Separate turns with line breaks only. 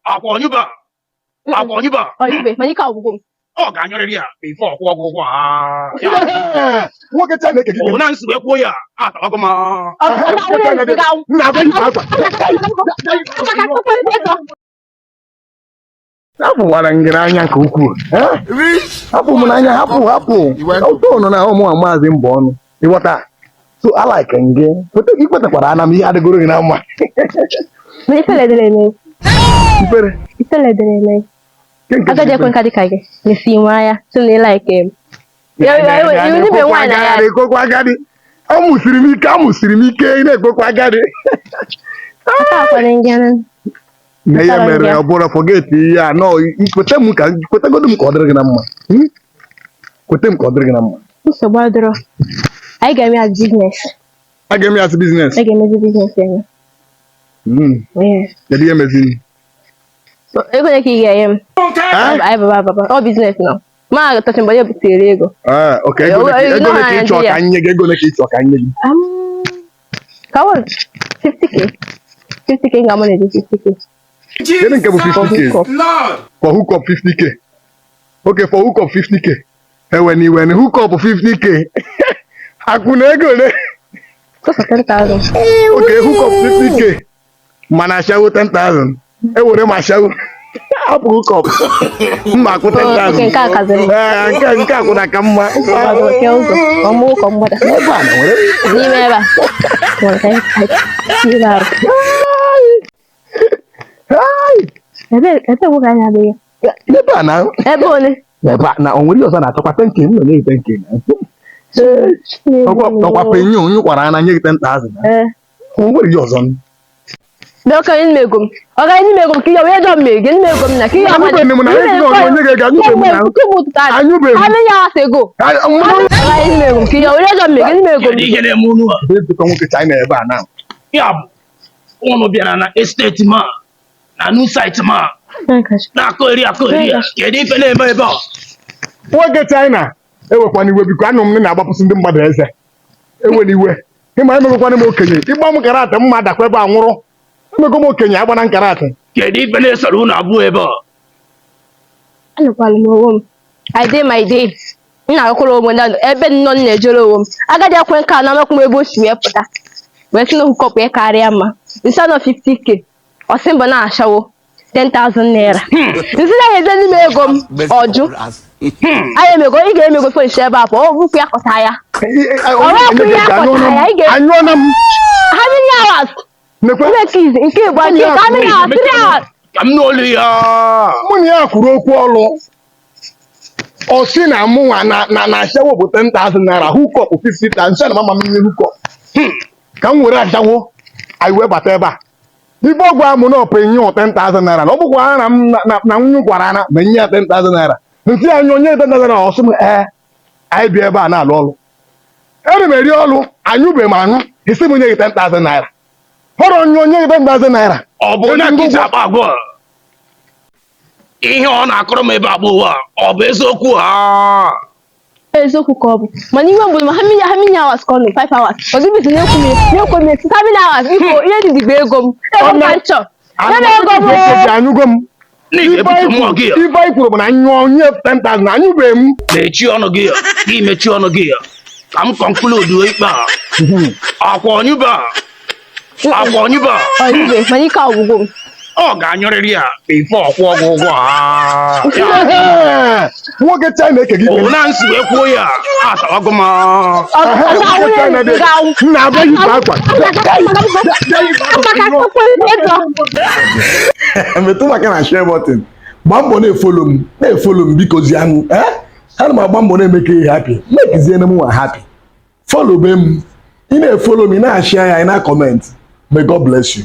Akwa nyuba. Akwa nyuba.
Oh, you be. Manika ugo.
Oh, ganyore dia. Before kwa.
Nwoke China eke gị.
Ona nsi we kwa ya. Ata wako ma.
Hapụ nwara ngere anya nke ukwuu. Hapụ m n'anya hapụ. Ụtọ nọ na ụmụ amaazị mbọ ọnụ. Ịghọta. So I like nge. Ikpetakwara ana m ihe adịgoro gị na mma.
Ma ifele dere eme.
Ifere.
Ifele dere eme. Agadi ekwen kadi kage. Nisi nwa ya. So na like him. You ni be wine na.
Ekokwa agadi. Amusiri m ike ị na-ekpokwa agadi.
Ata kwa ngene.
Na ya mere ọ bụrụ forget ya no kwete m ka kwetegodu m ka ọ dịrị gị na mma. Kwete m ka ọ dịrị gị na mma.
Nsogbu adịrọ. Anyị ga-eme as business.
A ga-eme as business.
Anyị ga-eme business ya.
Kedu ihe mezini?
So ego na ka ị ga-enye m. Ai baba. Ọ business no. Ma touch mbọ ya butere ego.
Okay. Ego na ka ị chọọ ka nye gị ego na ka ị chọọ ka nye gị.
Ka ọ 50k. 50k nga money 50k.
Kedu nke bụ 50k? For hook up 50k. Okay, for hook up 50k. When hook up 50k. Akuna ego le.
Cost 10,000.
Okay, hook up 50k. Mana ashawo 10,000. Ewere ma ashawo. Apu hook up. Mma akụ 10,000.
Okay, nke akaziri.
Nke akụna ka mma.
Ke ụzọ. Ọmụ ụkọ mgbada.
Ebe a na nwere.
N'ime ebe a. Ebe nwoke anya adịghị.
Ebe a na.
Ebe ole?
Ebe a na o nwere ọzọ na-achọkwa 10k m nọ na-ete nke na. Ọkwa penyo onye kwara ana nye gị 10,000. O nwere ihe ọzọ.
Dọka anyị megom. Ọ ga anyị megom ka ya wee dọ mmege ndị megom na ka ya
amụbe m na ezi onye ga-aga anyụbe m na. Anyụbe m.
Anyị ya asego. Anyị megom ka ya wee dọ mmege ndị megom.
Ihe na-eme unu a.
Ebe ka nwoke China ebe a na.
Ya bụ ụnụ bịara na estate ma na new site ma. Na-akọ eri ya. Kedu ife na-eme ebe a?
Nwoke China ewekwana iwe biko anụ m na-agbapụsị ndị mmadụ eze. Ewela iwe. Ịma emegokwana m okenye. Ịgba m karate mma dakwa ebe a nwụrụ. Emego m okenye agbana nkarate.
Kedu ife na-esoro unu abụọ ebe a?
Anụkwala m onwe m. I dey my day. M na-akwụrụ onwe m ebe nnọọ m na-ejere onwe m. Agadi ekwe nke a na amakwa m ebe o si wee pụta. Wee sị na hukọp ya karịa mma. Nsa nọ 50k. Ọ sị mbọ na-ashawo 10,000 naira. Nsi na-enye n'ime ego m ọjụ. Anyị emego ị ga-emego fonish ebe a ọ bụkwa ya kọta ya. Ọ bụkwa ya kọta ya ị ga-.
Anyụọna m.
How many hours? Nke Igbo ake how many hours? 3 hours.
Ka m n'olu ya.
Mụ na ya kwuru okwu ọlụ. Ọ sị na mụnwa na ashawo bụ 10,000 naira hook up 50,000 nsị na mama m ihe hook up. Ka m were ashawo anyị wee bata ebe a. Ibe ọgwụ amụ na ọpa enye 10,000 naira na ọ bụkwa na m gwara na ma nye ya 10,000 naira. Nsị anyị onye 10,000 naira ọsị m anyị bịa ebe a na-alụ ọlụ. Eri m eri ọlụ anyụbe m anyụ isi m nye gị 10,000 naira. Họrọ onye gị 10,000 naira.
Ọ bụ onye nkịta akpa agwa. Ihe ọ na-akọrọ m ebe agba ụwa ọ bụ eziokwu ha?
Eziokwu ka ọ bụ. Mana iwe mgbe how many hours ka ọ nọ 5 hours. Ọ dị bisi na-ekwu m 7 hours biko ihe dị digbe ego m. Ego m ka nchọ.
Anyụgo m. Ibe anyị kwuru bụ na anyụọ nye 10,000 na anyụbe m.
Mechie ọnụ gị ya. Gị mechie ọnụ gị ya. Ka m kọnkludu ikpe a. Akwa onyụba. Akwa onyụba.
Onyụbe mana ike ọgwụgwụ m.
Ọ ga-anyụrịrị ya bifo ọkwụ ọgwụ ụgwọ ha.
Nwoke China eke gị.
Ona nsi wee kwuo ya. Atawago m.
Na-abịa yi akwa. Metụ maka na share button. Gbaa mbọ na-efolo m biko zi anụ. Ana m agba mbọ na-eme ka ị happy. Mekizie na m nwa happy. Follow be m. Ị na-efolo m, ị na-ashare ya, ị na-comment. May God bless you.